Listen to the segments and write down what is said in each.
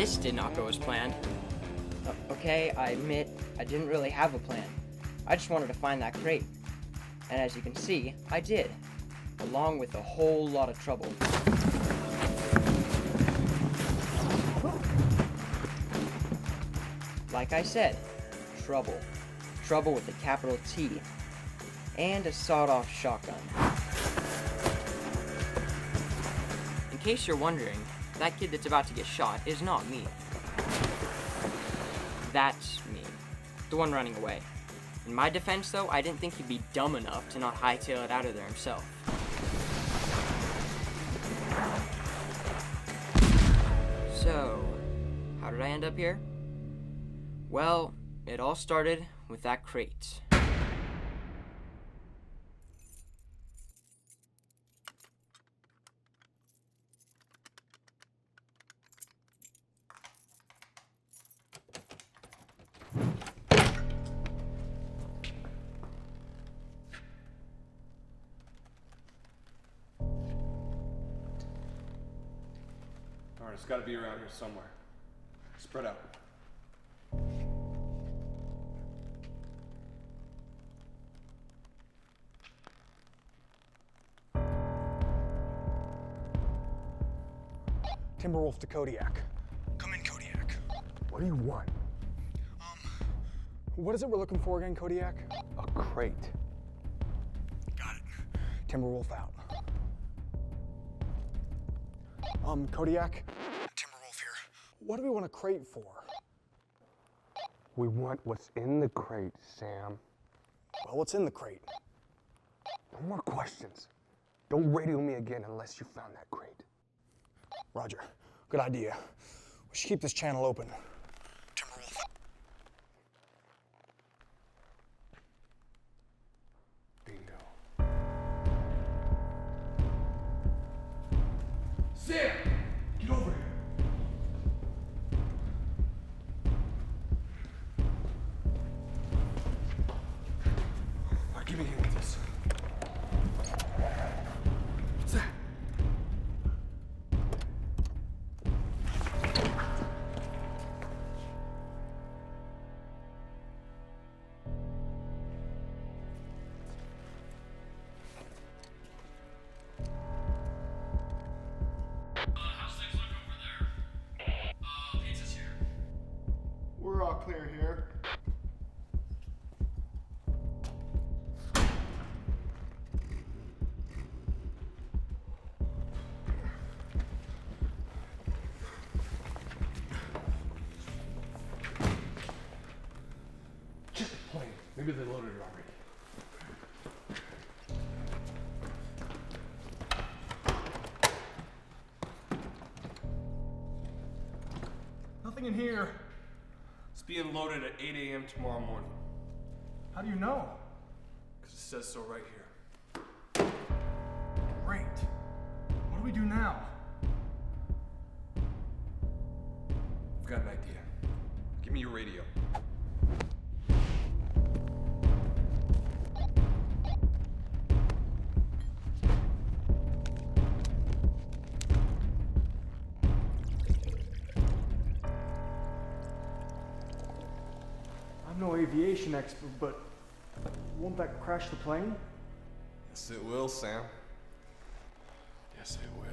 this did not go as planned. Okay, I admit I didn't really have a plan. I just wanted to find that crate. And as you can see, I did. Along with a whole lot of trouble. Like I said, trouble. Trouble with a capital T. And a sawed-off shotgun. In case you're wondering, that kid that's about to get shot is not me. That's me. The one running away. In my defense, though, I didn't think he'd be dumb enough to not hightail it out of there himself. So, how did I end up here? Well, it all started with that crate. Alright, it's gotta be around here somewhere. Spread out. Timberwolf to Kodiak. Come in, Kodiak. What do you want? What is it we're looking for again, Kodiak? A crate. Got it. Timberwolf out. Kodiak? Timberwolf here. What do we want a crate for? We want what's in the crate, Sam. Well, what's in the crate? No more questions. Don't radio me again unless you found that crate. Roger. Good idea. We should keep this channel open. Timberwolf. Bingo. Sam! Get over here! Alright, give me a hand with this. What's that? How's things look over there? Pizza's here. We're all clear here. Check the plane. Maybe they loaded it already. Nothing in here. It's being loaded at 8 a.m. tomorrow morning. How do you know? Because it says so right here. Great. What do we do now? I've got an idea. Give me your radio. I'm no aviation expert, but won't that crash the plane? Yes, it will, Sam. Yes, it will.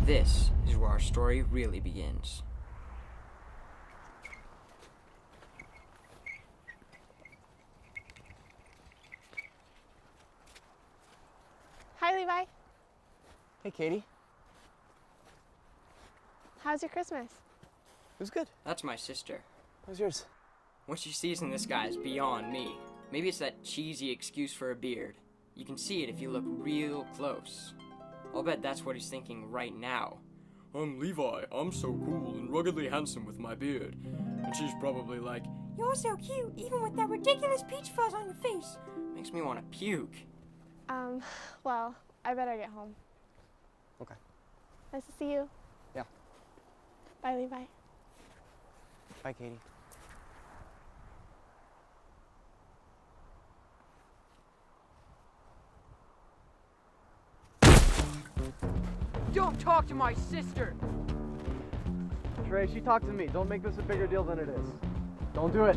This is where our story really begins. Hi, Levi. Hey, Katie. How's your Christmas? It was good. That's my sister. How's yours? What she sees in this guy is beyond me. Maybe it's that cheesy excuse for a beard. You can see it if you look real close. I'll bet that's what he's thinking right now. I'm Levi. I'm so cool and ruggedly handsome with my beard. And she's probably like, You're so cute, even with that ridiculous peach fuzz on your face. Makes me want to puke. Well, I better get home. Okay. Nice to see you. Yeah. Bye, Levi. Bye, Katie. Don't talk to my sister! Trey, she talked to me. Don't make this a bigger deal than it is. Don't do it.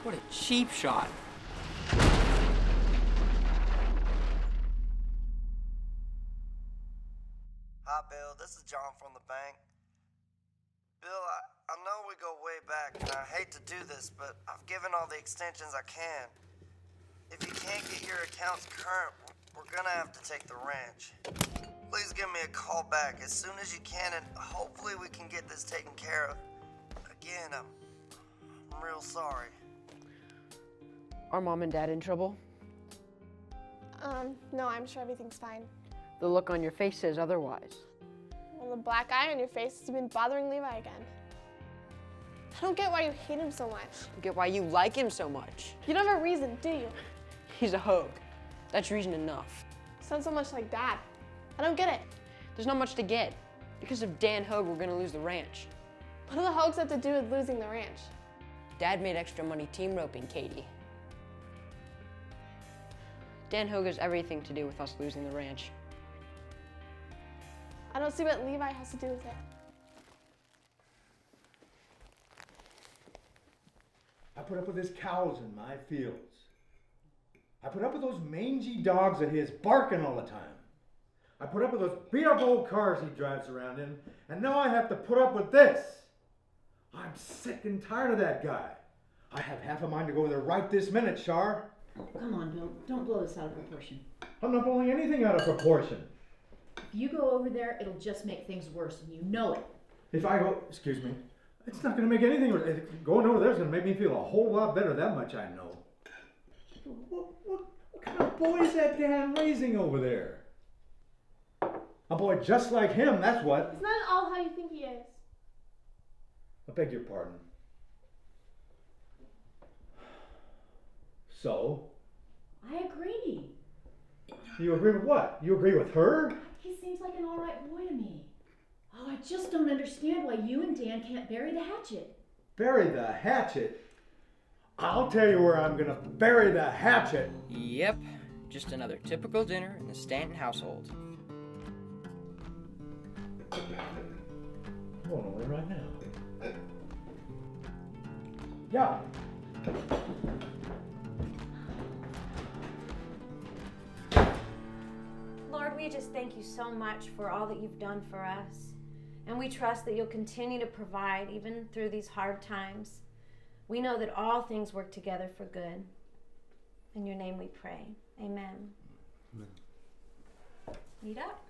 What a cheap shot. Hi, Bill. This is John from the bank. Bill, I know we go way back, and I hate to do this, but I've given all the extensions I can. If you can't get your accounts current, we're gonna have to take the ranch. Please give me a call back as soon as you can, and hopefully we can get this taken care of. Again, I'm real sorry. Are Mom and Dad in trouble? No, I'm sure everything's fine. The look on your face says otherwise. Well, the black eye on your face has been bothering Levi again. I don't get why you hate him so much. I get why you like him so much. You don't have a reason, do you? He's a hogue. That's reason enough. Sounds so much like Dad. I don't get it. There's not much to get. Because of Dan Hogue, we're gonna lose the ranch. What do the Hogues have to do with losing the ranch? Dad made extra money team roping Katie. Dan Hogue has everything to do with us losing the ranch. I don't see what Levi has to do with it. I put up with his cows in my fields. I put up with those mangy dogs of his barking all the time. I put up with those beat-up old cars he drives around in, and now I have to put up with this. I'm sick and tired of that guy. I have half a mind to go over there right this minute, Shar. Come on, Bill. Don't blow this out of proportion. I'm not blowing anything out of proportion. If you go over there, it'll just make things worse, and you know it. If I go, excuse me, it's not going to make anything worse. Going over there is going to make me feel a whole lot better, that much I know. What kind of boy is that Dan raising over there? A boy just like him, that's what. He's not at all how you think he is. I beg your pardon. So? I agree. You agree with what? You agree with her? He seems like an all right boy to me. Oh, I just don't understand why you and Dan can't bury the hatchet. Bury the hatchet? I'll tell you where I'm gonna bury the hatchet. Yep, just another typical dinner in the Stanton household. I'm going over there right now. Yeah. Lord, we just thank you so much for all that you've done for us. And we trust that you'll continue to provide even through these hard times. We know that all things work together for good. In your name we pray. Amen. Amen. Lead up.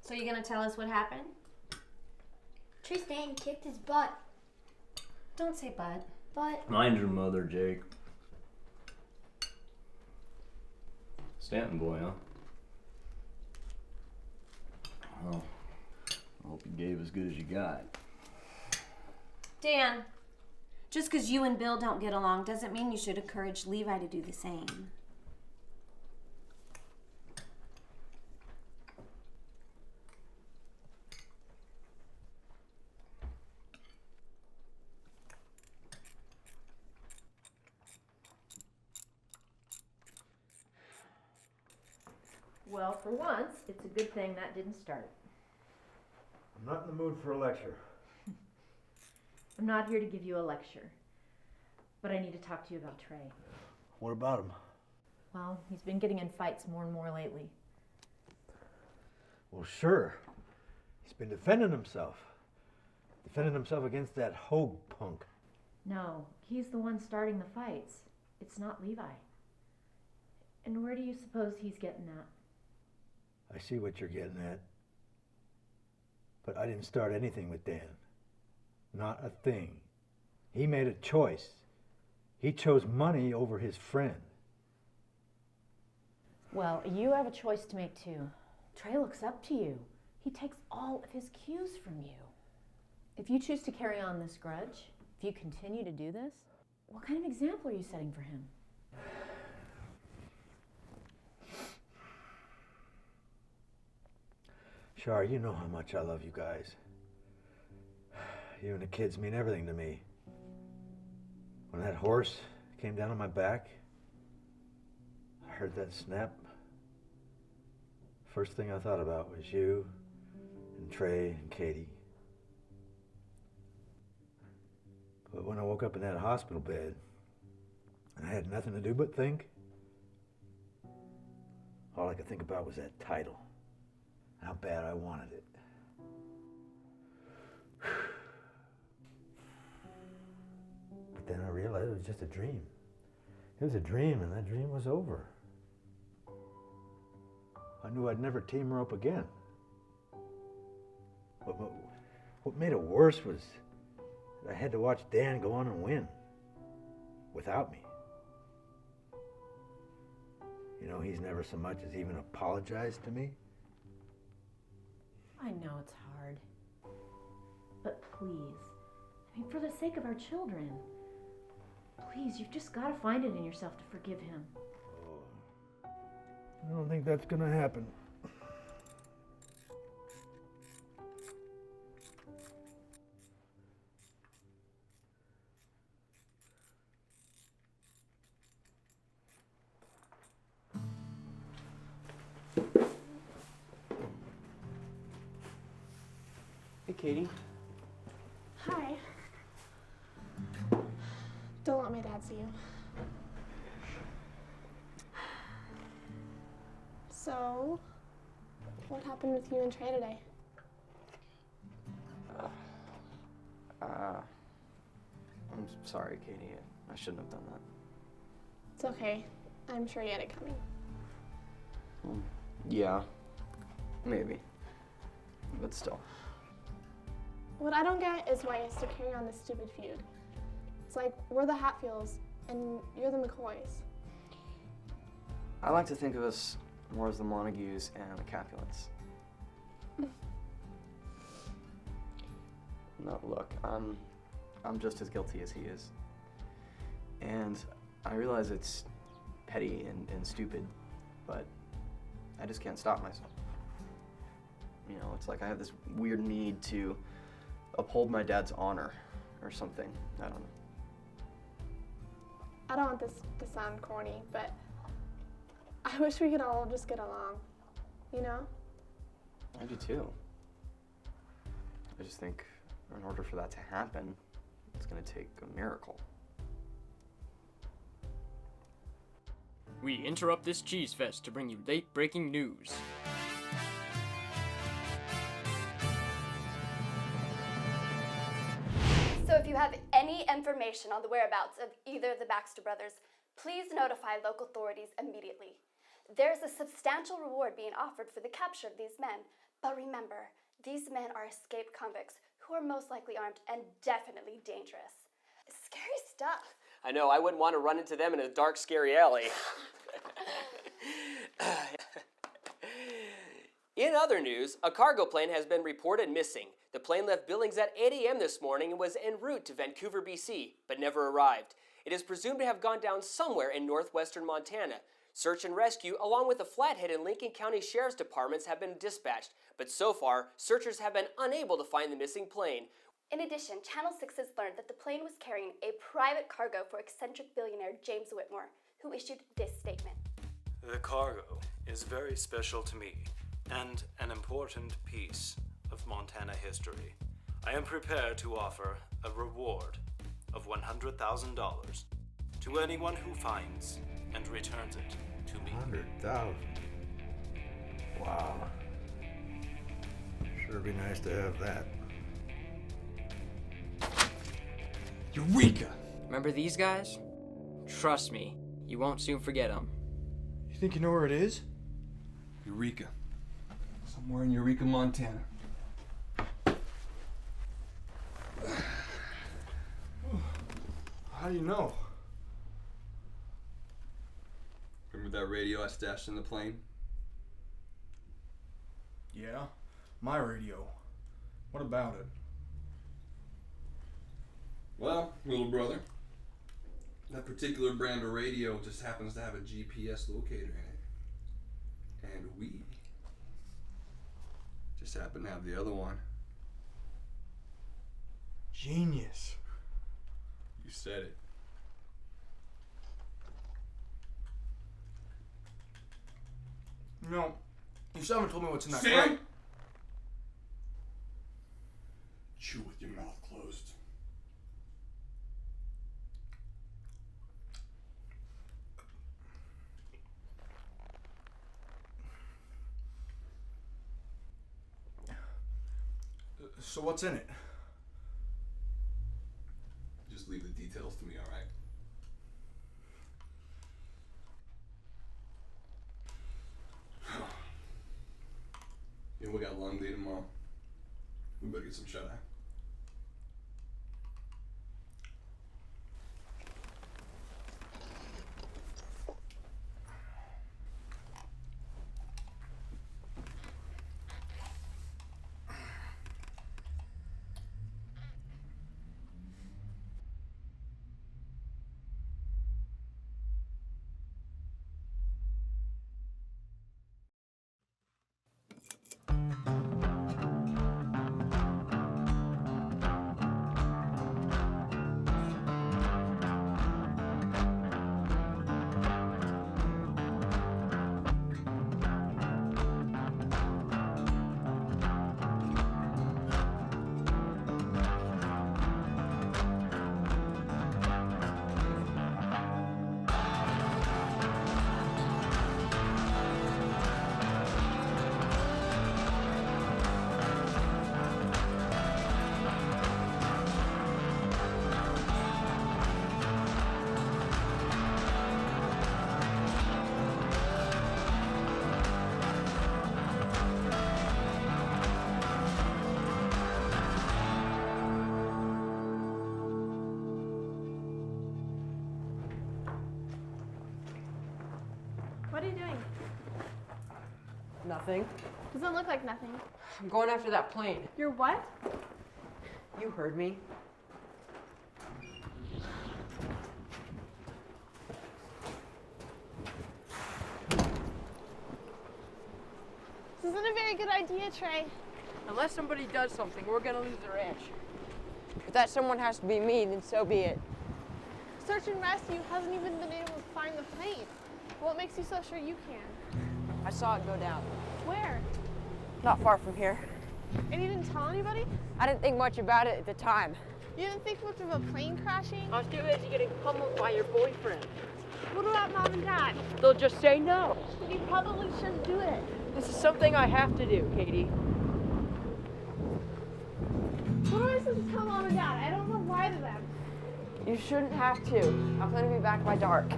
So you're gonna tell us what happened? Tristan kicked his butt. Don't say but. But Mind your mother, Jake. Stanton boy, huh? Well, I hope you gave as good as you got. Dan, Just because you and Bill don't get along doesn't mean you should encourage Levi to do the same. Well, for once, it's a good thing that didn't start. I'm not in the mood for a lecture. I'm not here to give you a lecture, but I need to talk to you about Trey. What about him? Well, he's been getting in fights more and more lately. Well, sure. He's been defending himself. Defending himself against that Hogue punk. No, he's the one starting the fights. It's not Levi. And where do you suppose he's getting at? I see what you're getting at. But I didn't start anything with Dan. Not a thing. He made a choice. He chose money over his friend. Well, you have a choice to make too. Trey looks up to you. He takes all of his cues from you. If you choose to carry on this grudge, if you continue to do this, what kind of example are you setting for him? Shar, you know how much I love you guys. You and the kids mean everything to me. When that horse came down on my back, I heard that snap. First thing I thought about was you and Trey and Katie. But when I woke up in that hospital bed, and I had nothing to do but think, all I could think about was that title. How bad I wanted it. But then I realized it was just a dream. It was a dream, and that dream was over. I knew I'd never team her up again. But what made it worse was that I had to watch Dan go on and win without me. You know, he's never so much as even apologized to me. I know it's hard. But please, I mean, for the sake of our children, please, you've just got to find it in yourself to forgive him. I don't think that's gonna happen. Hey, Katie. Hi. Don't let my dad see you. So, what happened with you and Trey today? I'm sorry, Katie. I shouldn't have done that. It's okay. I'm sure you had it coming. Yeah, maybe. But still. What I don't get is why he has to carry on this stupid feud. It's like we're the Hatfields and you're the McCoys. I like to think of us more as the Montagues and the Capulets. No, look, I'm just as guilty as he is. And I realize it's petty and stupid, but I just can't stop myself. You know, it's like I have this weird need to uphold my dad's honor or something. I don't know. I don't want this to sound corny, but I wish we could all just get along, you know? I do too. I just think in order for that to happen, it's gonna take a miracle. We interrupt this cheese fest to bring you late-breaking news. So if you have any information on the whereabouts of either of the Baxter brothers, please notify local authorities immediately. There's a substantial reward being offered for the capture of these men, but remember, these men are escaped convicts who are most likely armed and definitely dangerous. Scary stuff. I know, I wouldn't want to run into them in a dark, scary alley. In other news, a cargo plane has been reported missing. The plane left Billings at 8 a.m. this morning and was en route to Vancouver, BC, but never arrived. It is presumed to have gone down somewhere in northwestern Montana. Search and rescue, along with the Flathead and Lincoln County Sheriff's Departments, have been dispatched, but so far, searchers have been unable to find the missing plane. In addition, Channel 6 has learned that the plane was carrying a private cargo for eccentric billionaire James Whitmore, who issued this statement. The cargo is very special to me and an important piece of Montana history. I am prepared to offer a reward of $100,000 to anyone who finds and returns it to me. 100,000. Wow. Sure be nice to have that. Eureka! Remember these guys? Trust me, you won't soon forget them. You think you know where it is? Eureka. Somewhere in Eureka, Montana. How do you know? Remember that radio I stashed in the plane? Yeah, my radio. What about it? Well, little brother, that particular brand of radio just happens to have a GPS locator in it. And we just happen to have the other one. Genius. You said it. No, you still haven't told me what's in that Sam! crate. Chew with your mouth closed. So what's in it? Just leave the details to me, alright? You know, we got a long day tomorrow. We better get some shut-eye. What are you doing? Nothing. Doesn't look like nothing. I'm going after that plane. You're what? You heard me. This isn't a very good idea, Trey. Unless somebody does something, we're gonna lose the ranch. If that someone has to be me, then so be it. Search and rescue hasn't even been able to find the plane. What makes you so sure you can? I saw it go down. Where? Not far from here. And you didn't tell anybody? I didn't think much about it at the time. You didn't think much of a plane crashing? I was too busy getting pummeled by your boyfriend. What about Mom and Dad? They'll just say no. You probably shouldn't do it. This is something I have to do, Katie. What am I supposed to tell Mom and Dad? I don't want to lie to them. You shouldn't have to. I plan to be back by dark.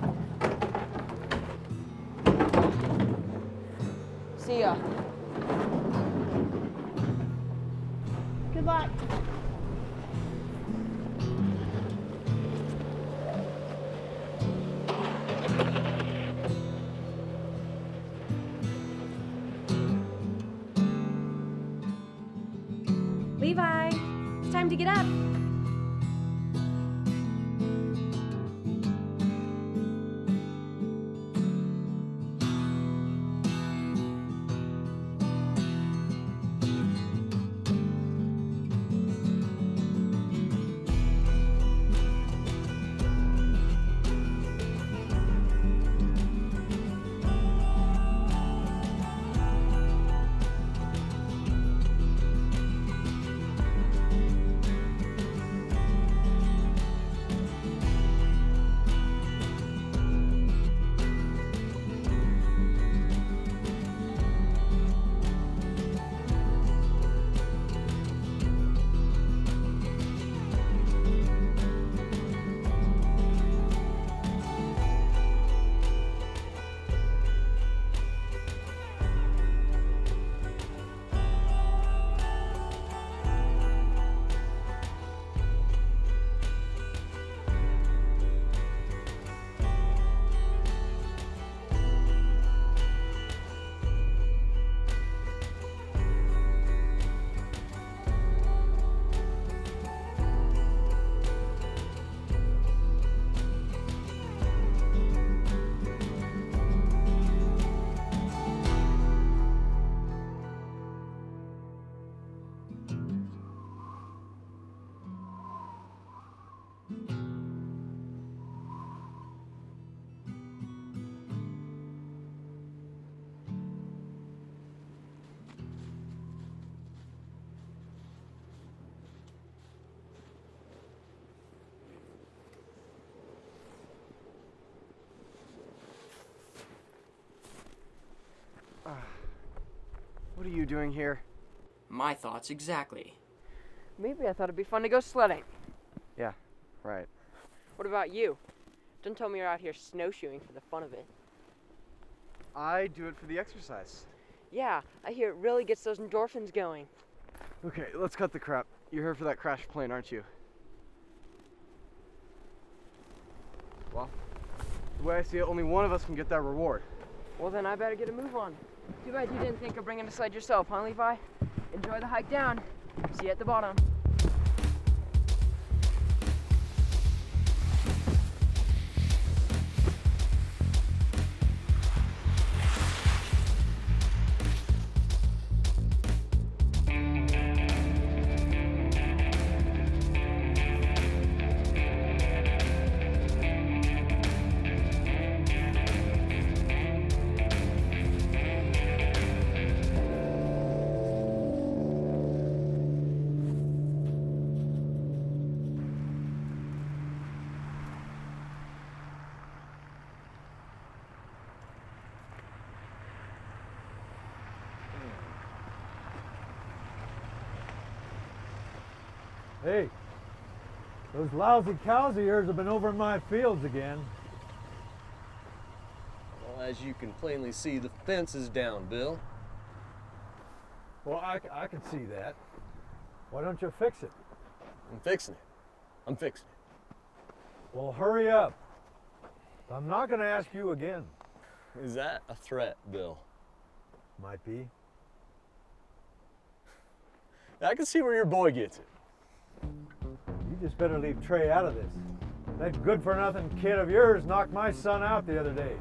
See ya. Good luck. time to get up. What are you doing here? My thoughts exactly. Maybe I thought it'd be fun to go sledding. Yeah, right. What about you? Don't tell me you're out here snowshoeing for the fun of it. I do it for the exercise. Yeah, I hear it really gets those endorphins going. Okay, let's cut the crap. You're here for that crashed plane, aren't you? Well, the way I see it, only one of us can get that reward. Well, then I better get a move on. Too bad you didn't think of bringing a sled yourself, huh, Levi? Enjoy the hike down. See you at the bottom. Hey, those lousy cows of yours have been over in my fields again. Well, as you can plainly see, the fence is down, Bill. Well, I can see that. Why don't you fix it? I'm fixing it. I'm fixing it. Well, hurry up. I'm not going to ask you again. Is that a threat, Bill? Might be. I can see where your boy gets it. You just better leave Trey out of this. That good-for-nothing kid of yours knocked my son out the other day.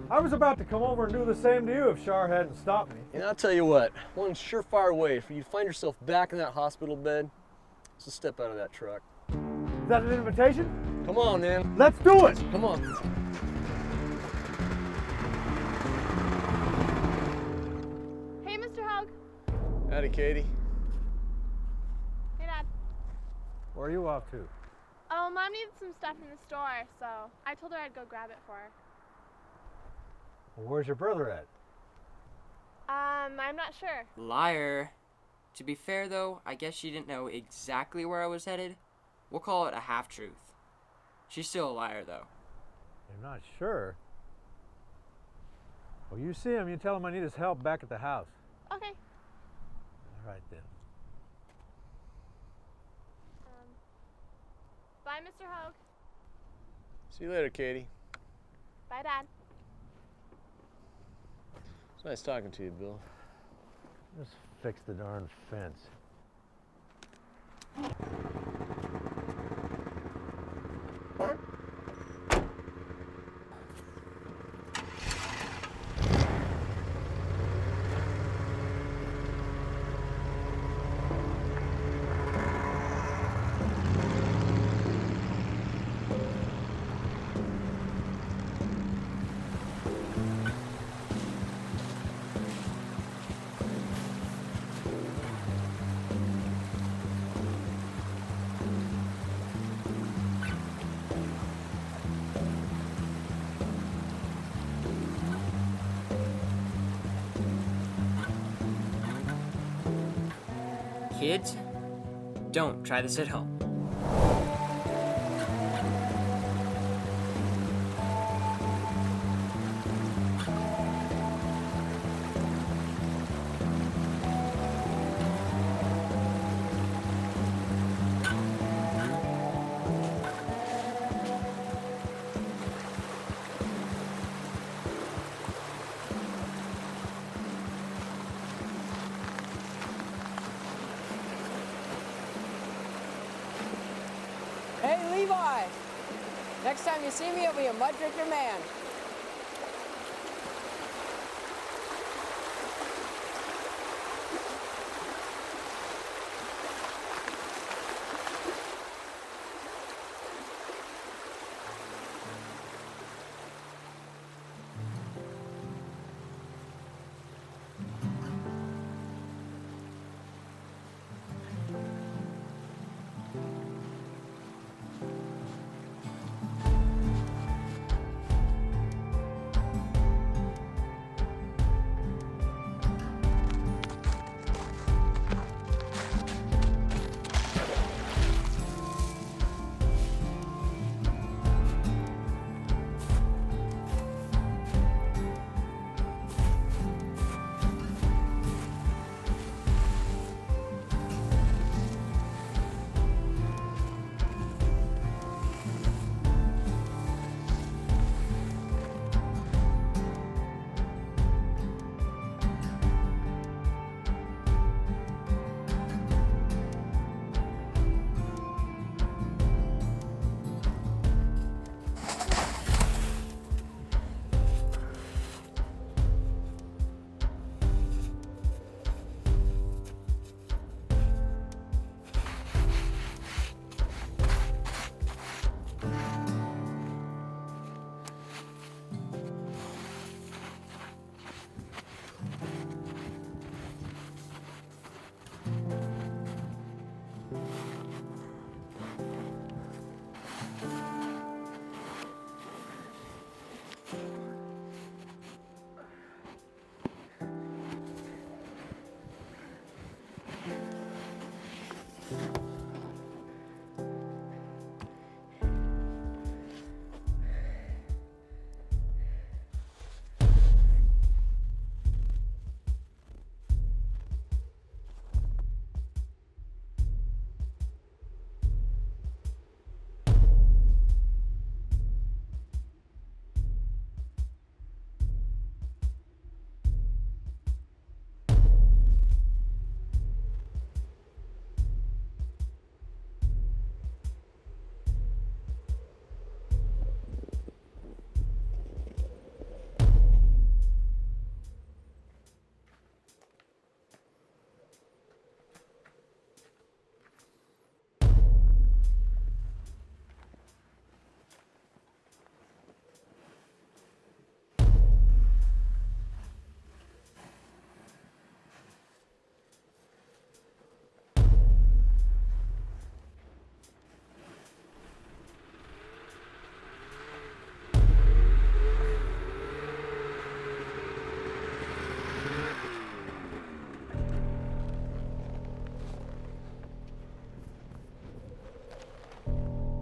I was about to come over and do the same to you if Shar hadn't stopped me. And I'll tell you what, one surefire way for you to find yourself back in that hospital bed is to step out of that truck. Is that an invitation? Come on, man. Let's do it! Come on. Hey, Mr. Hogue. Howdy, Katie. Hey, Dad. Where are you off to? Oh, Mom needed some stuff in the store, so I told her I'd go grab it for her. Well, where's your brother at? I'm not sure. Liar. To be fair, though, I guess she didn't know exactly where I was headed. We'll call it a half-truth. She's still a liar, though. You're not sure? Well, you see him, you tell him I need his help back at the house. Okay. All right, then. Bye, Mr. Hogue. See you later, Katie. Bye, Dad. It's nice talking to you, Bill. Just fix the darn fence. Kids, don't try this at home. Hey, Levi! Next time you see me, I'll be a mud drinker man.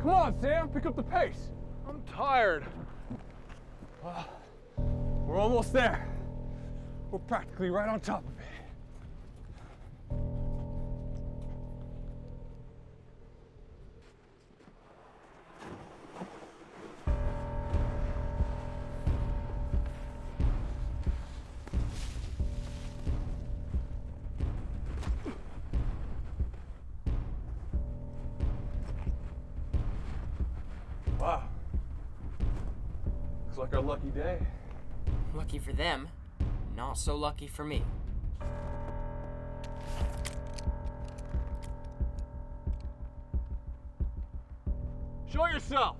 Come on, Sam, pick up the pace. I'm tired. We're almost there. We're practically right on top of it. Wow. Looks like our lucky day. Lucky for them, not so lucky for me. Show yourself!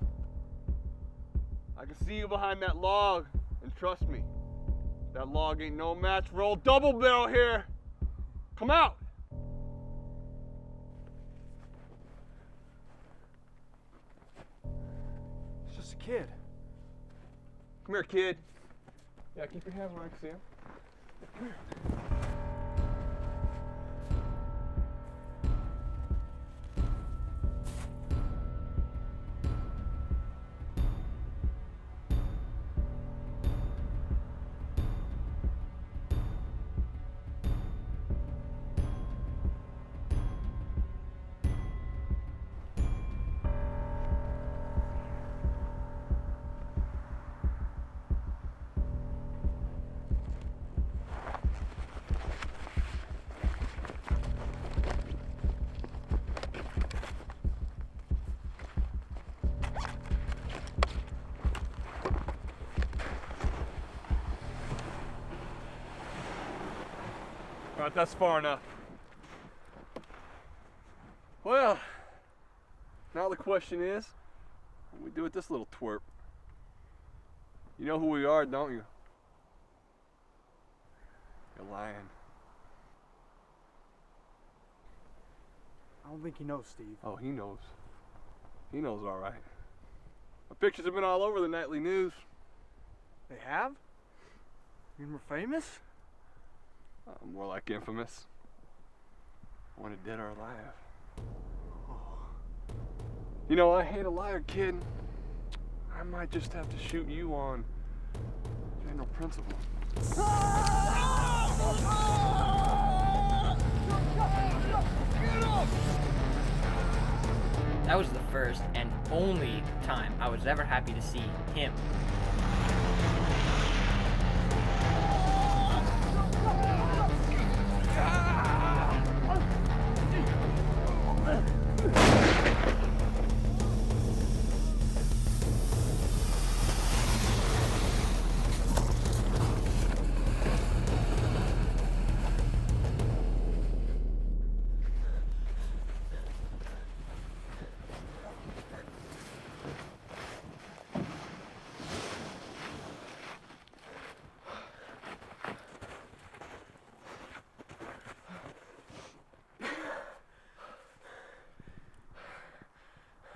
I can see you behind that log, and trust me, that log ain't no match for old double barrel here. Come out! It's just a kid. Come here, kid. Yeah, keep your hands where I can see them. Come here. All right, that's far enough. Well, now the question is, what do we do with this little twerp? You know who we are, don't you? You're lying. I don't think he knows, Steve. Oh, he knows. He knows all right. My pictures have been all over the nightly news. They have? You mean we're famous? More like infamous. Wanted dead or alive. Oh. You know, I hate a liar, kid. I might just have to shoot you on general principle. That was the first and only time I was ever happy to see him.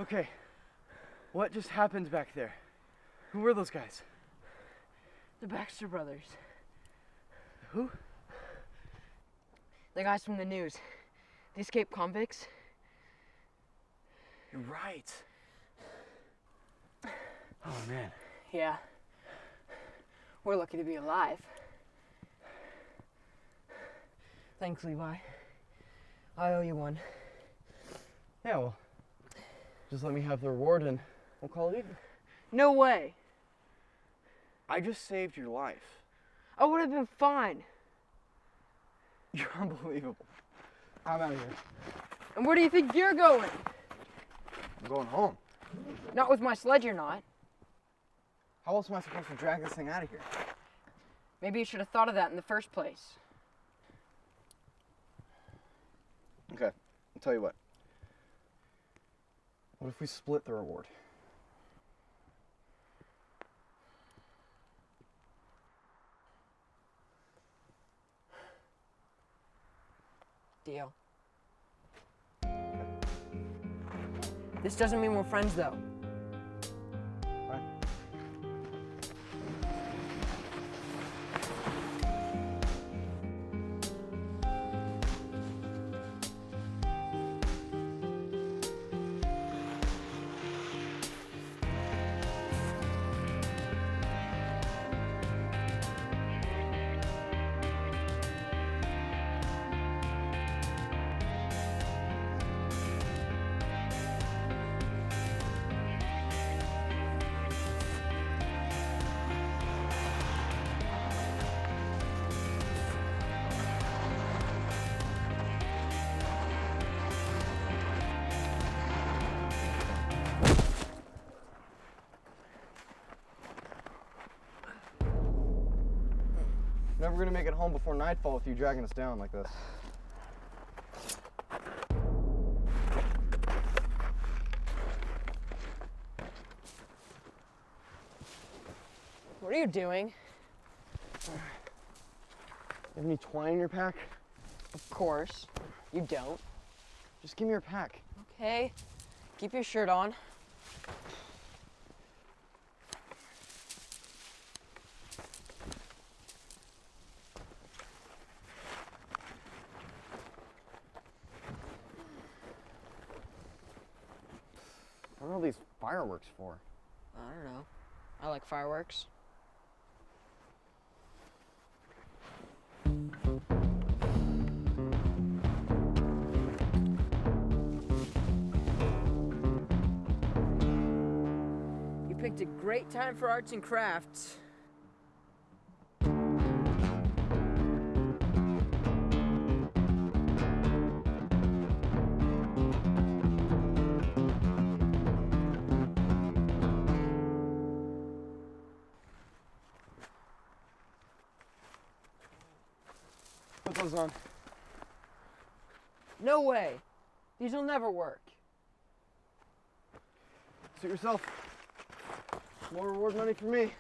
Okay, what just happened back there? Who were those guys? The Baxter brothers. Who? The guys from the news. The escaped convicts. You're right. Oh, man. Yeah. We're lucky to be alive. Thanks, Levi. I owe you one. Yeah, well, just let me have the reward and we'll call it even. No way. I just saved your life. I would have been fine. You're unbelievable. I'm out of here. And where do you think you're going? I'm going home. Not with my sled, you're not. How else am I supposed to drag this thing out of here? Maybe you should have thought of that in the first place. Okay, I'll tell you what. What if we split the reward? Deal. This doesn't mean we're friends, though. Right. Never gonna make it home before nightfall with you dragging us down like this. What are you doing? You have any twine in your pack? Of course. You don't. Just give me your pack. Okay. Keep your shirt on. What are all these fireworks for? I don't know. I like fireworks. You picked a great time for arts and crafts. Put those on. No way. These will never work. Suit yourself. More reward money for me.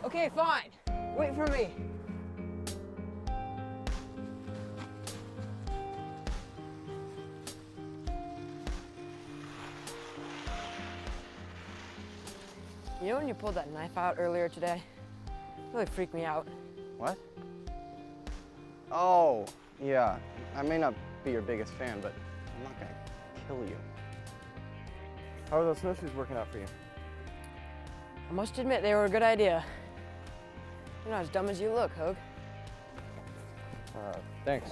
Okay, fine. Wait for me. You know when you pulled that knife out earlier today? It really freaked me out. What? Oh, yeah. I may not be your biggest fan, but I'm not gonna kill you. How are those snowshoes working out for you? I must admit they were a good idea. You're not as dumb as you look, Hogue. Thanks,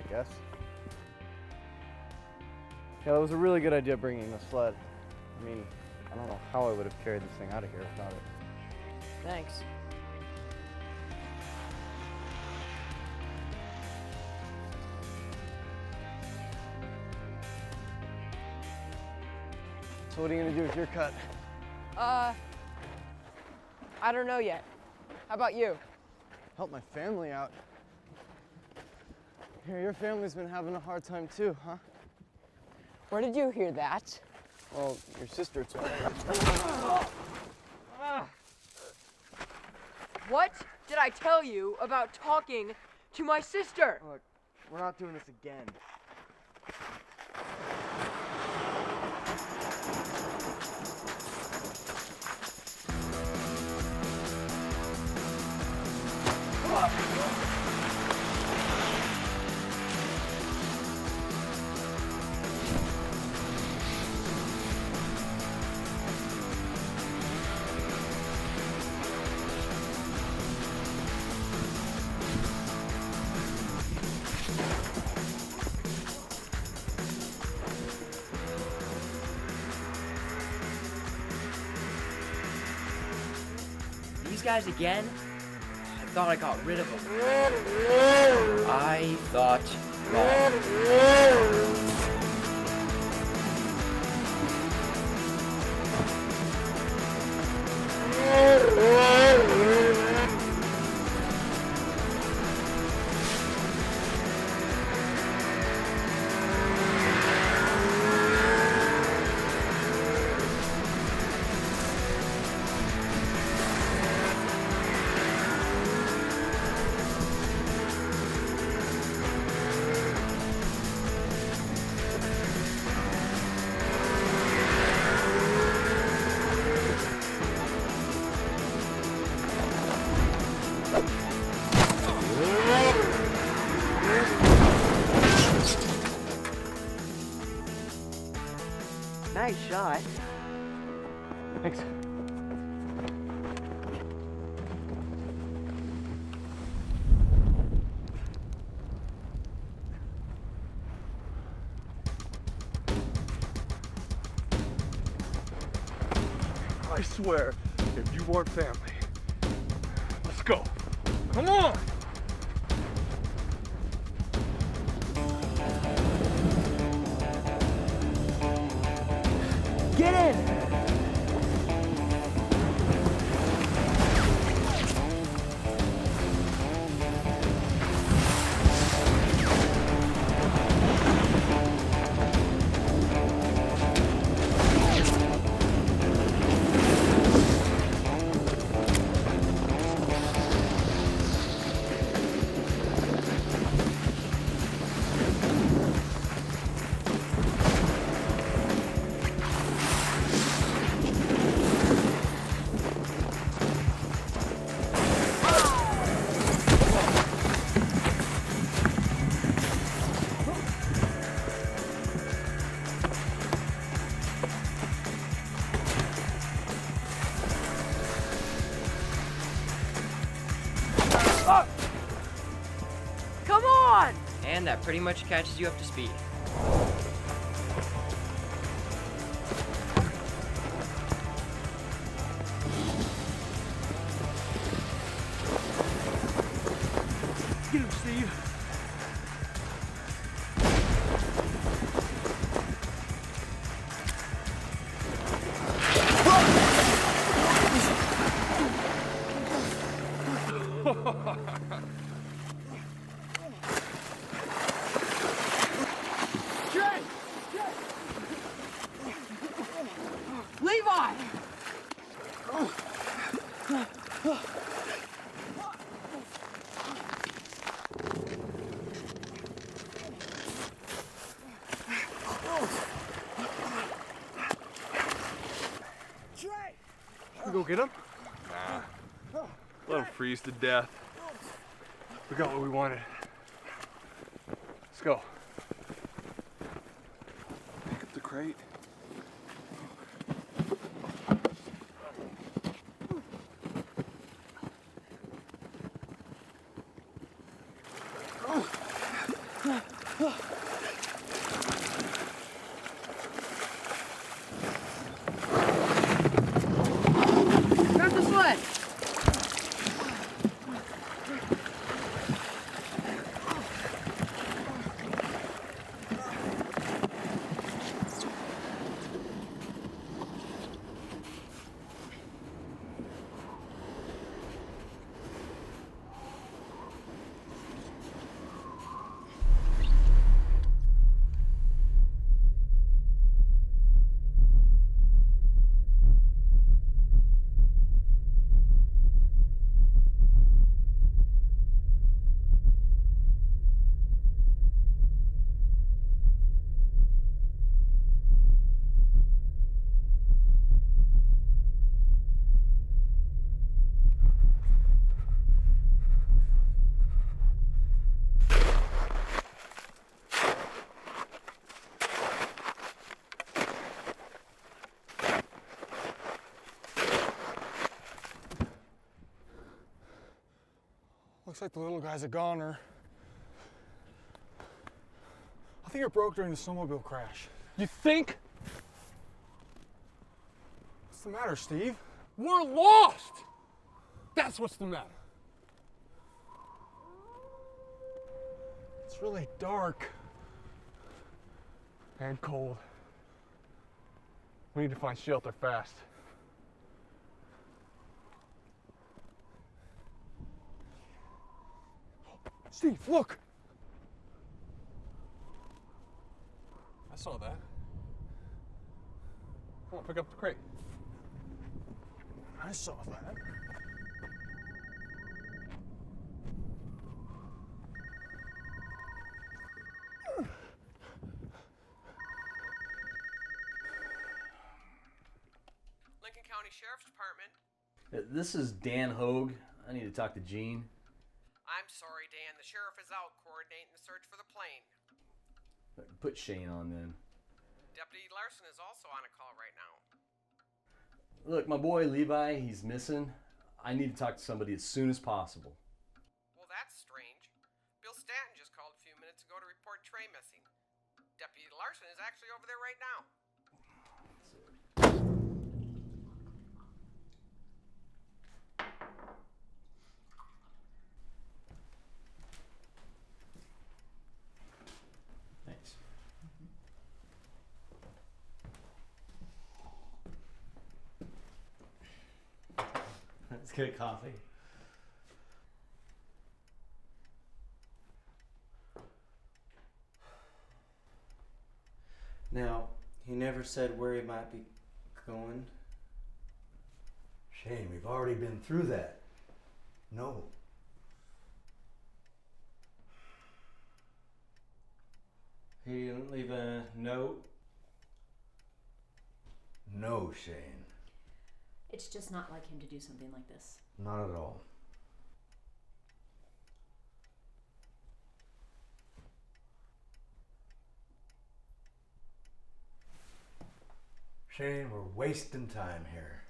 I guess. Yeah, that was a really good idea bringing the sled. I mean, I don't know how I would have carried this thing out of here without it. Thanks. So what are you gonna do with your cut? I don't know yet. How about you? Help my family out. Here, your family's been having a hard time too, huh? Where did you hear that? Well, your sister told me. What did I tell you about talking to my sister? Look, we're not doing this again. These guys again? I thought I got rid of them. I thought wrong. Nice shot. Thanks. I swear, if you weren't family, let's go. Come on! Get in! Come on! And that pretty much catches you up to speed. Get him, Steve. go get him? Nah. Let him freeze to death. We got what we wanted. Let's go. Pick up the crate. Grab the sled. Looks like the little guy's a goner. I think it broke during the snowmobile crash. You think? What's the matter, Steve? We're lost! That's what's the matter. It's really dark. And cold. We need to find shelter fast. Steve, look! I saw that. Come on, pick up the crate. I saw that. Lincoln County Sheriff's Department. This is Dan Hogue. I need to talk to Gene. I'm sorry, Dan. The sheriff is out coordinating the search for the plane. Put Shane on then. Deputy Larson is also on a call right now. Look, my boy Levi, he's missing. I need to talk to somebody as soon as possible. Well, that's strange. Bill Stanton just called a few minutes ago to report Trey missing. Deputy Larson is actually over there right now. Thanks. Let's get a coffee. Now, he never said where he might be going. Shane, we've already been through that. No. He didn't leave a note? No, Shane. It's just not like him to do something like this. Not at all. Shane, we're wasting time here.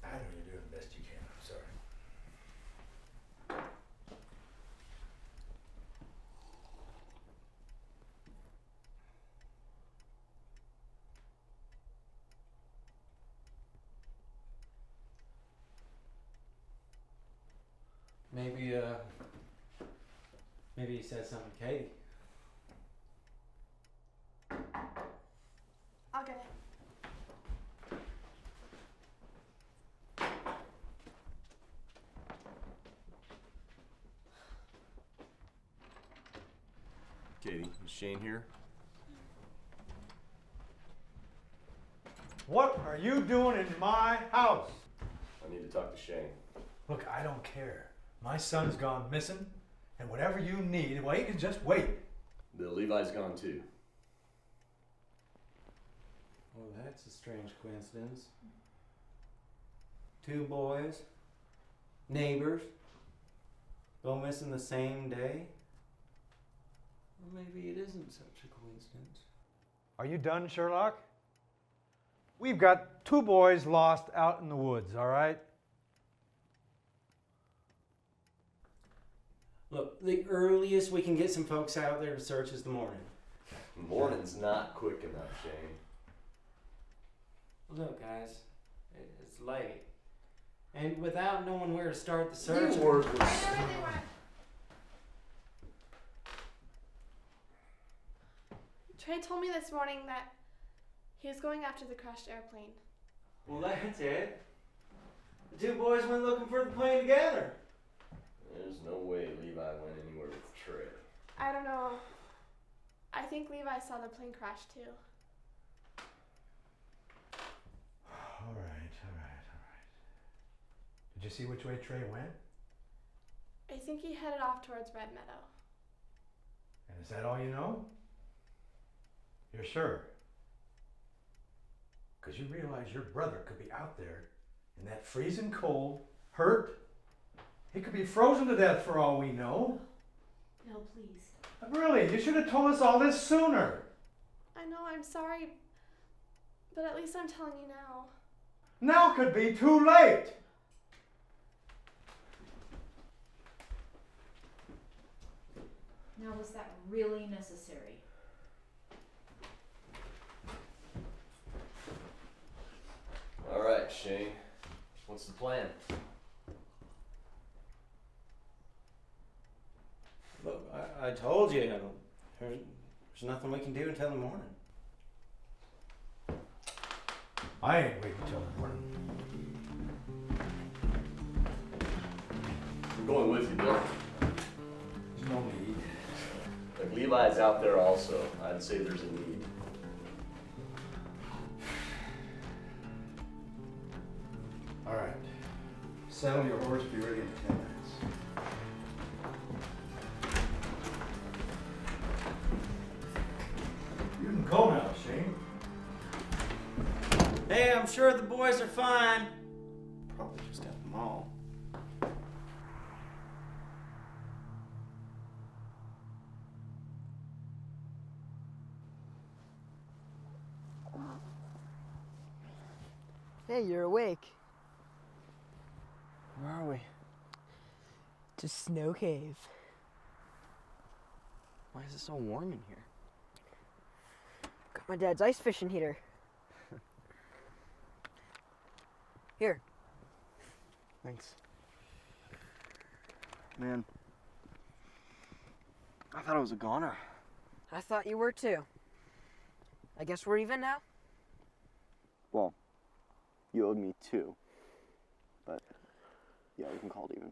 I know you're doing the best you can. I'm sorry. Maybe he said something to Katie. I'll get it. Katie, is Shane here? What are you doing in my house? I need to talk to Shane. Look, I don't care. My son's gone missing, and whatever you need, well, you can just wait. Bill Levi's gone too. Well, that's a strange coincidence. Two boys, neighbors, go missing the same day? Well, maybe it isn't such a coincidence. Are you done, Sherlock? We've got two boys lost out in the woods, all right? Look, the earliest we can get some folks out there to search is the morning. Morning's not quick enough, Shane. Look, guys, it's late. And without knowing where to start the search... Trey told me this morning that he was going after the crashed airplane. Well, that's it. The two boys went looking for the plane together. There's no way Levi went anywhere with Trey. I don't know. I think Levi saw the plane crash too. All right. Did you see which way Trey went? I think he headed off towards Red Meadow. And is that all you know? You're sure? Because you realize your brother could be out there in that freezing cold, hurt. He could be frozen to death for all we know. No, please. Really, you should have told us all this sooner. I know, I'm sorry, but at least I'm telling you now. Now could be too late. Now, was that really necessary? All right, Shane. What's the plan? Look, I told you, there's nothing we can do until the morning. I ain't waiting till the morning. I'm going with you, Bill. There's no need. Like Levi's out there also. I'd say there's a need. All right. Saddle your horse, be ready in 10 minutes. You can go now, Shane. Hey, I'm sure the boys are fine. Probably just at the mall. Hey, you're awake. Where are we? To Snow Cave. Why is it so warm in here? Got my dad's ice fishing heater. Here. Thanks. Man, I thought I was a goner. I thought you were too. I guess we're even now? Well, you owed me 2. But, yeah, we can call it even.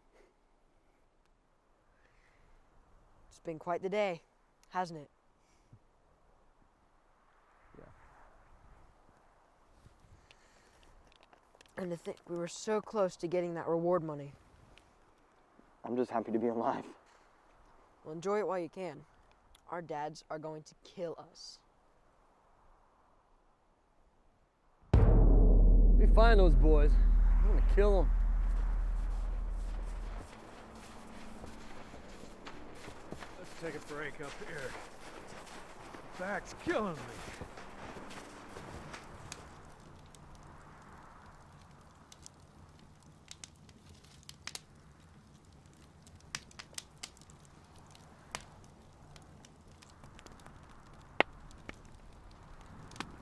It's been quite the day, hasn't it? Yeah. And to think we were so close to getting that reward money. I'm just happy to be alive. Well, enjoy it while you can. Our dads are going to kill us. We find those boys. I'm gonna kill them. Let's take a break up here. Back's killing me.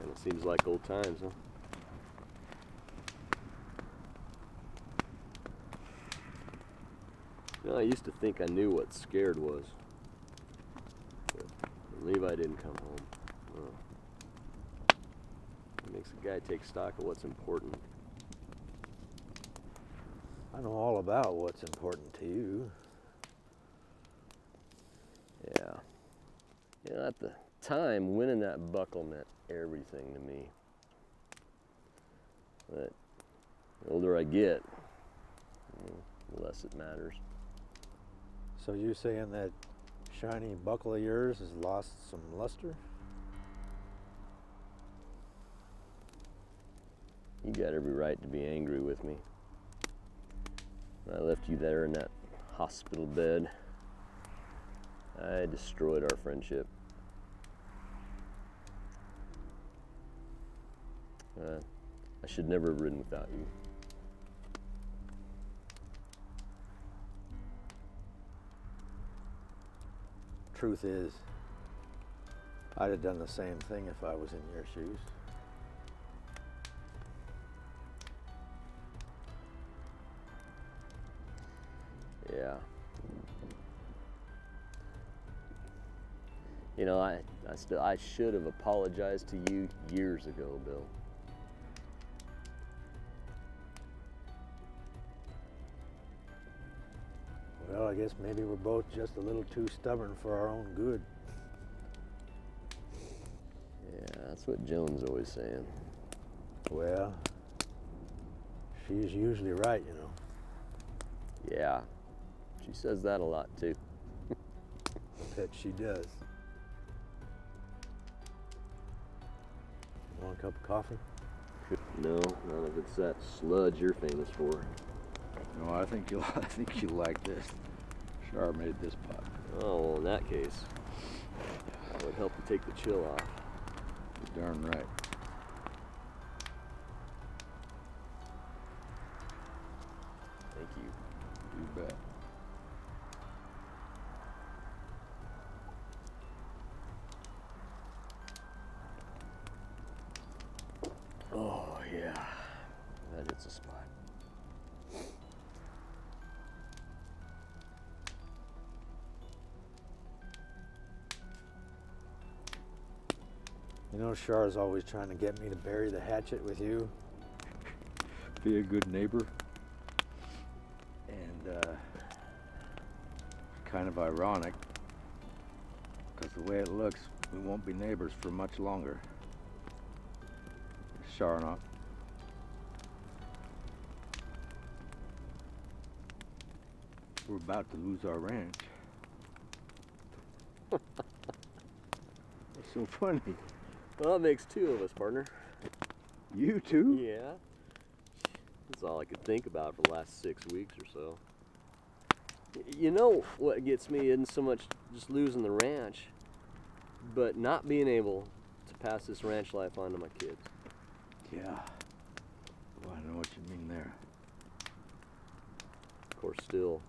And it seems like old times, huh? You know, I used to think I knew what scared was. But Levi didn't come home. Well, it makes a guy take stock of what's important. I know all about what's important to you. Yeah. You know, at the time, winning that buckle meant everything to me. But the older I get, the less it matters. So you saying that shiny buckle of yours has lost some luster? You got every right to be angry with me. When I left you there in that hospital bed, I destroyed our friendship. I should never have ridden without you. Truth is, I'd have done the same thing if I was in your shoes. Yeah. You know, I should have apologized to you years ago, Bill. Well, I guess maybe we're both just a little too stubborn for our own good. Yeah, that's what Joan's always saying. Well, she's usually right, you know. Yeah, she says that a lot too. Bet she does. Want a cup of coffee? No, none of it's that sludge you're famous for. No, I think you'll like this. Char made this pot. Oh, well, in that case, it would help to take the chill off. You're darn right. Thank you. You bet. Oh, yeah. That hits a spot. You know, Char's always trying to get me to bury the hatchet with you. Be a good neighbor. And, kind of ironic, because the way it looks, we won't be neighbors for much longer. Char and I. We're about to lose our ranch. What's so funny? Well, that makes two of us, partner. You too? Yeah. That's all I could think about for the last 6 weeks or so. You know what gets me isn't so much just losing the ranch, but not being able to pass this ranch life on to my kids. Yeah. Well, I know what you mean there. Of course, still,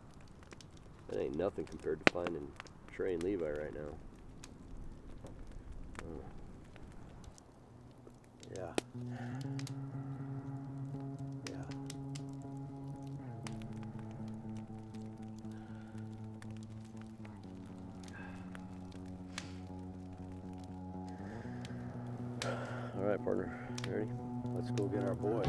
that ain't nothing compared to finding Trey and Levi right now. Yeah. Yeah. All right, partner. You ready? Let's go get our boys.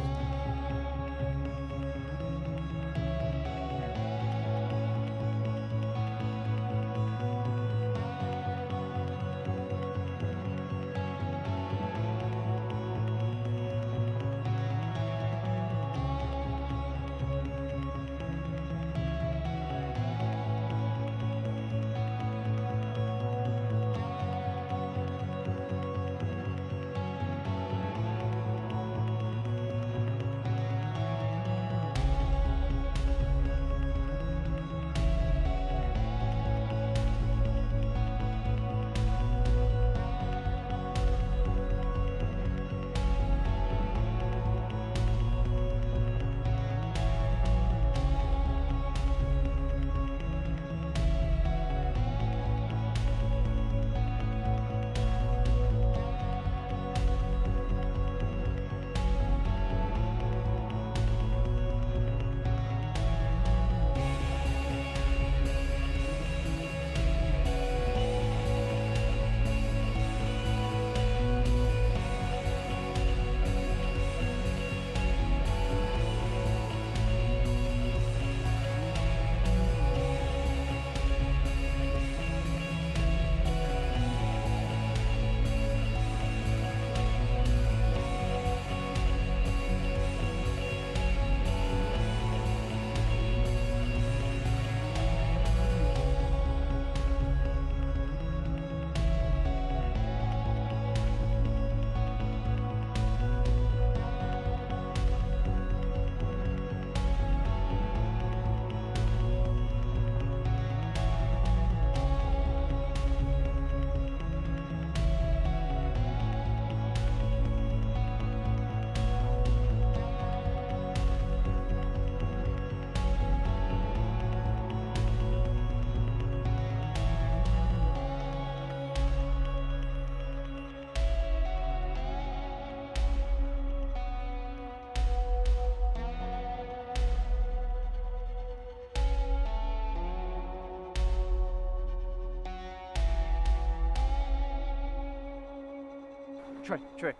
Trey.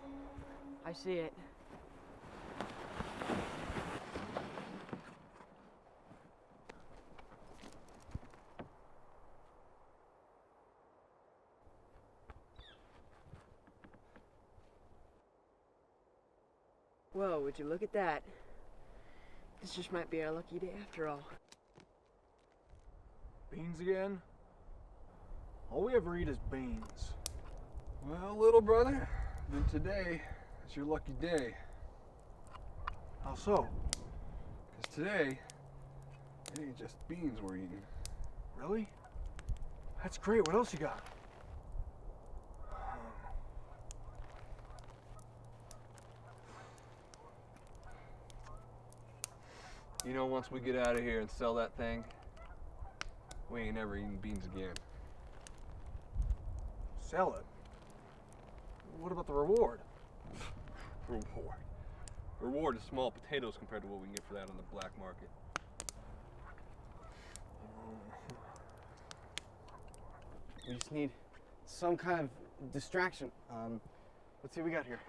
I see it. Whoa, would you look at that? This just might be our lucky day after all. Beans again? All we ever eat is beans. Well, little brother, then today is your lucky day. How so? Because today, it ain't just beans we're eating. Really? That's great. What else you got? You know, once we get out of here and sell that thing, we ain't ever eating beans again. Sell it? What about the reward? Reward? Reward is small potatoes compared to what we can get for that on the black market. We just need some kind of distraction. Let's see what we got here.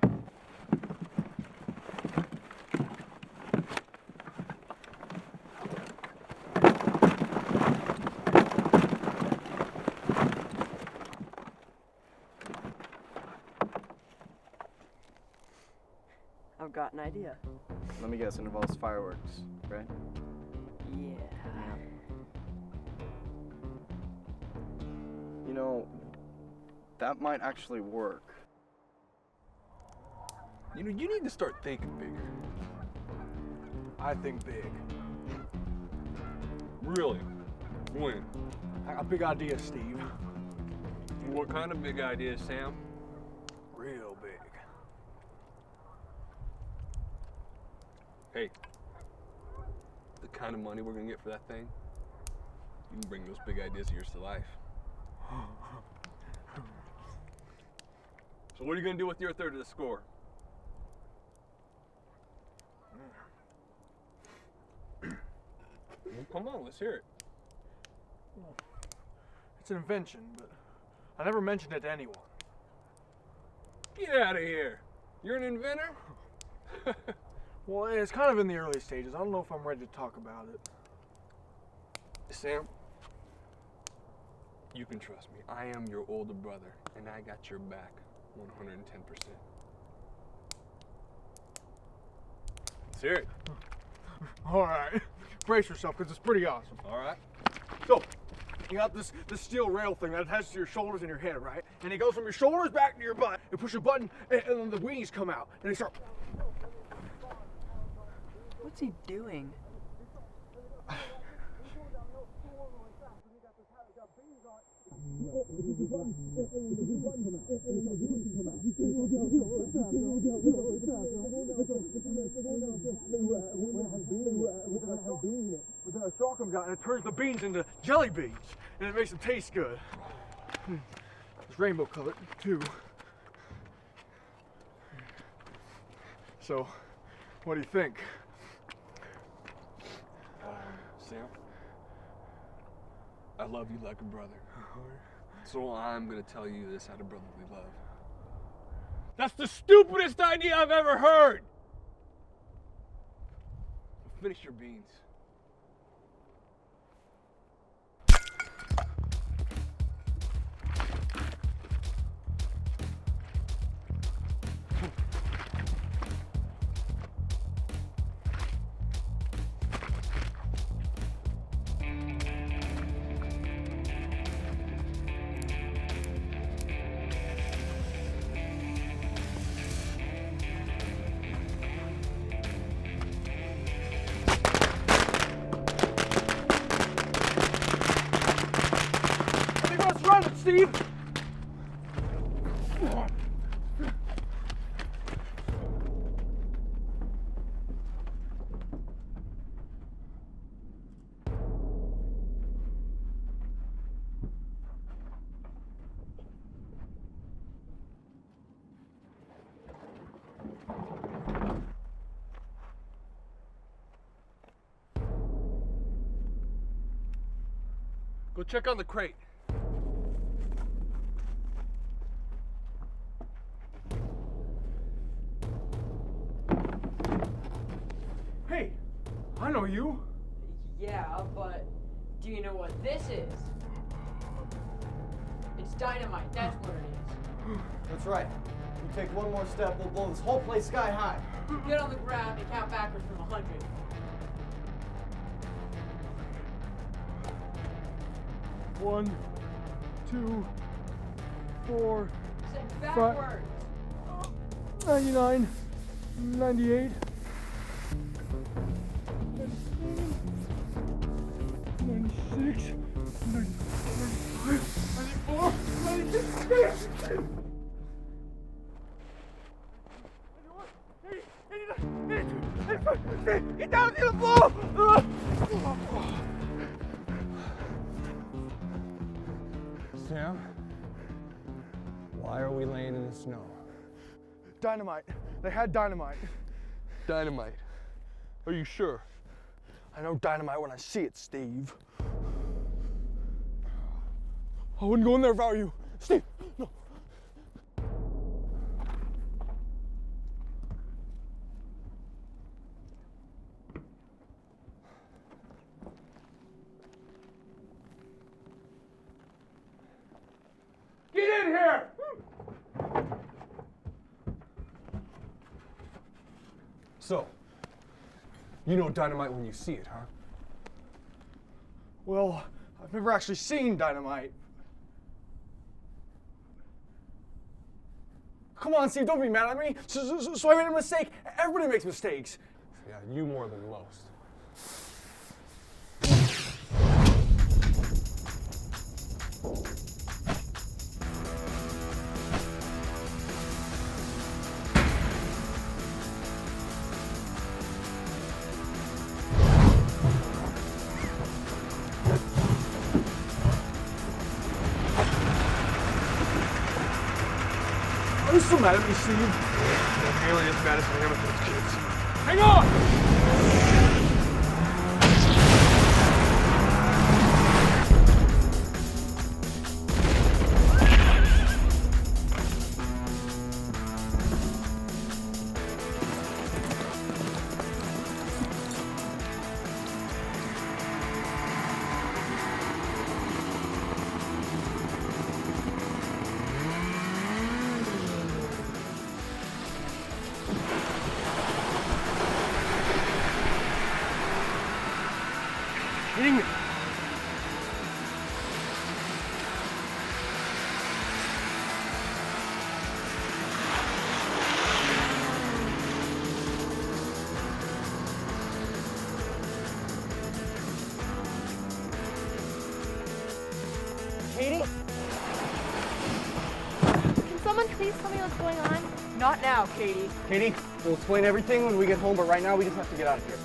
I've got an idea. Let me guess, it involves fireworks, right? Yeah. You know, that might actually work. You know, you need to start thinking bigger. I think big. Really? When? I got big ideas, Steve. What kind of big ideas, Sam? Real big. Hey, the kind of money we're gonna get for that thing, you can bring those big ideas of yours to life. So what are you gonna do with your third of the score? Well, come on, let's hear it. It's an invention, but I never mentioned it to anyone. Get out of here. You're an inventor? Well, it's kind of in the early stages. I don't know if I'm ready to talk about it. Sam, you can trust me. I am your older brother, and I got your back 110%. Let's hear it. All right. Brace yourself, because it's pretty awesome. All right. So, you got this steel rail thing that attaches to your shoulders and your head, right? And it goes from your shoulders back to your butt. You push a button, and then the wings come out, and they start... What's he doing? The straw comes out and it turns the beans into jelly beans, and it makes them taste good. It's rainbow colored too. So, what do you think? Sam, I love you like a brother. So I'm gonna tell you this out of brotherly love. That's the stupidest idea I've ever heard! Finish your beans. Steve! Go check on the crate. But do you know what this is? It's dynamite, that's what it is. That's right. You take one more step, we'll blow this whole place sky high. Get on the ground and count backwards from 100. 1, 2, 4, Say 5, backwards. 99, 98, 96, 95, 94, 96, 98. Get down to the floor! Sam, why are we laying in the snow? Dynamite. They had dynamite. Dynamite. Are you sure? I know dynamite when I see it, Steve. I wouldn't go in there if I were you. Steve, no. Get in here! So, you know dynamite when you see it, huh? Well, I've never actually seen dynamite. Come on, Steve, don't be mad at me. So I made a mistake. Everybody makes mistakes. Yeah, you more than most. Are you still mad at me, Steve? I'm nearly as bad as I am with those kids. Hang on! Dang it. Katie? Can someone please tell me what's going on? Not now, Katie. Katie, we'll explain everything when we get home, but right now we just have to get out of here.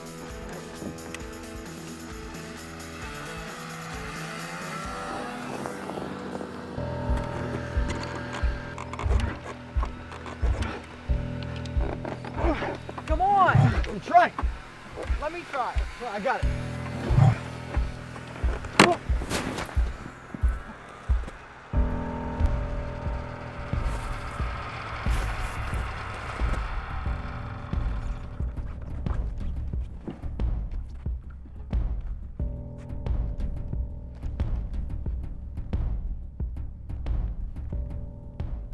Come on! I'm trying. Let me try. I got it.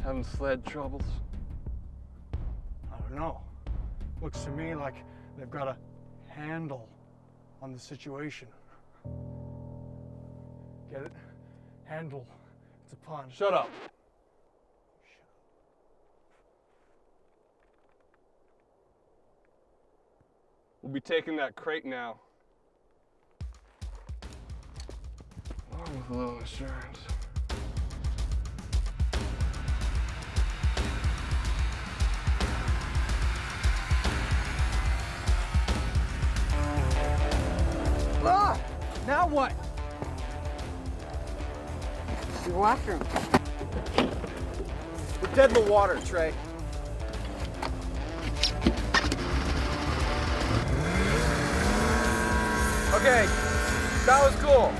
Having sled troubles? I don't know. Looks to me like they've got a handle on the situation. Get it? Handle. It's a pun. Shut up. We'll be taking that crate now. Along with a little insurance. Ah! Now what? The washroom. We're dead in the water, Trey. Okay, that was cool.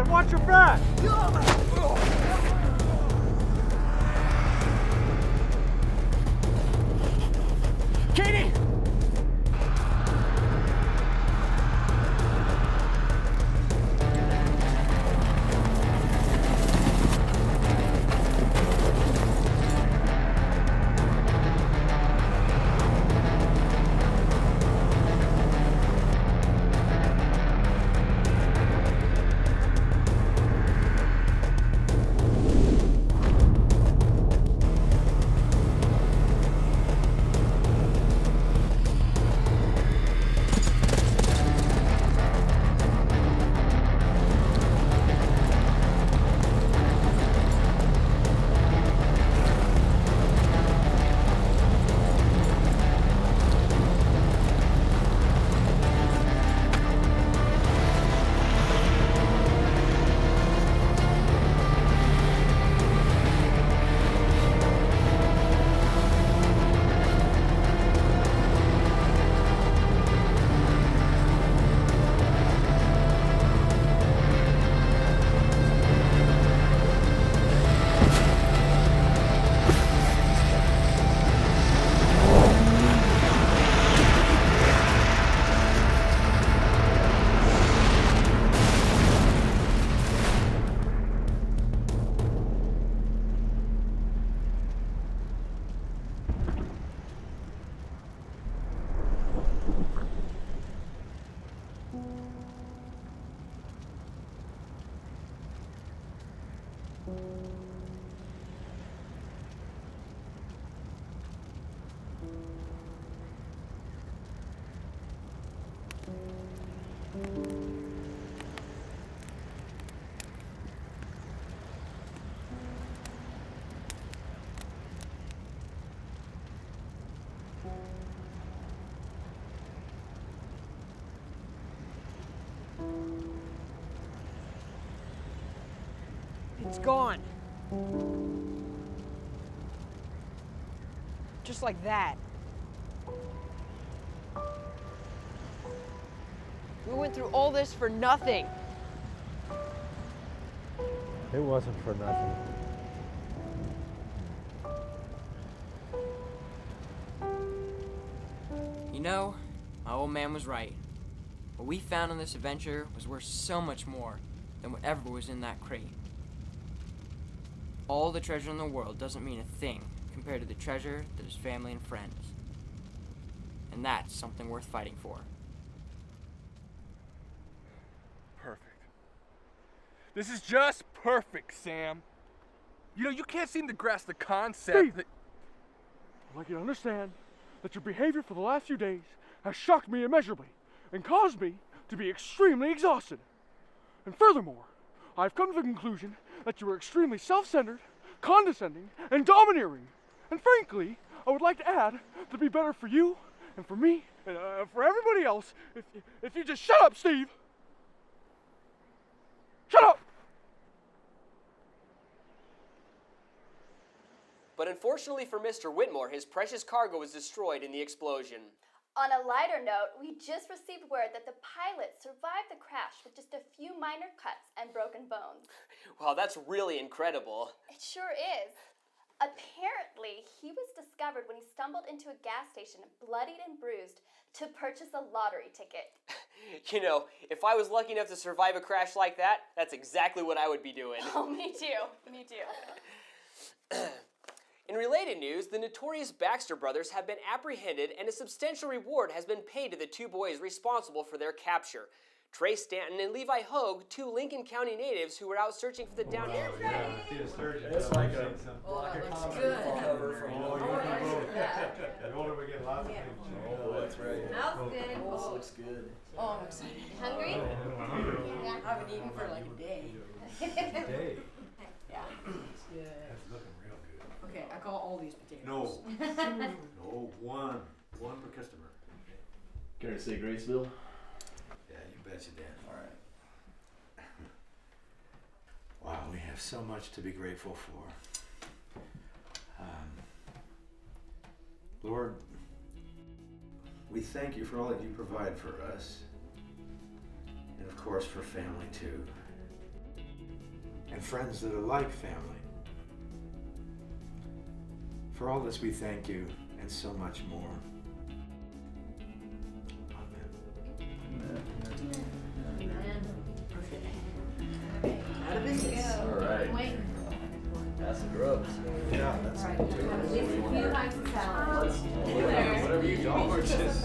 man! Watch your back! Katie! It's gone. Just like that. We went through all this for nothing. It wasn't for nothing. You know, my old man was right. What we found on this adventure was worth so much more than whatever was in that crate. All the treasure in the world doesn't mean a thing compared to the treasure that is family and friends. And that's something worth fighting for. Perfect. This is just perfect, Sam. You know, you can't seem to grasp the concept Steve! that... I'd like you to understand that your behavior for the last few days has shocked me immeasurably and caused me to be extremely exhausted. And furthermore, I've come to the conclusion that you are extremely self-centered, condescending, and domineering. And frankly, I would like to add that it'd be better for you and for me and for everybody else if you just shut up, Steve. Shut up! But unfortunately for Mr. Whitmore, his precious cargo was destroyed in the explosion. On a lighter note, we just received word that the pilot survived the crash with just a few minor cuts and broken bones. Wow, that's really incredible. It sure is. Apparently, he was discovered when he stumbled into a gas station, bloodied and bruised, to purchase a lottery ticket. You know, if I was lucky enough to survive a crash like that, that's exactly what I would be doing. Oh, me too. Me too. In related news, the notorious Baxter brothers have been apprehended and a substantial reward has been paid to the two boys responsible for their capture. Trey Stanton and Levi Hogue, two Lincoln County natives who were out searching for the downed... It's like a block of comedy cover from in order we get lots of things. Oh, that's right. Smells good. This looks good. Oh, I'm excited. Hungry? Yeah. I haven't eaten for like a day. Day? Yeah. It's good. That's looking real good. Okay, I call all these potatoes. No. No, one. One per customer. Care to say grace, Bill? Yeah, you bet you Dan. All right. Wow, we have so much to be grateful for. Lord, we thank you for all that you provide for us, and of course for family too. and friends that are like family. For all this we thank you, and so much more. All right. That's the grubs. Yeah, that's Right. At least a few bites of salad. Whatever you don't, or just.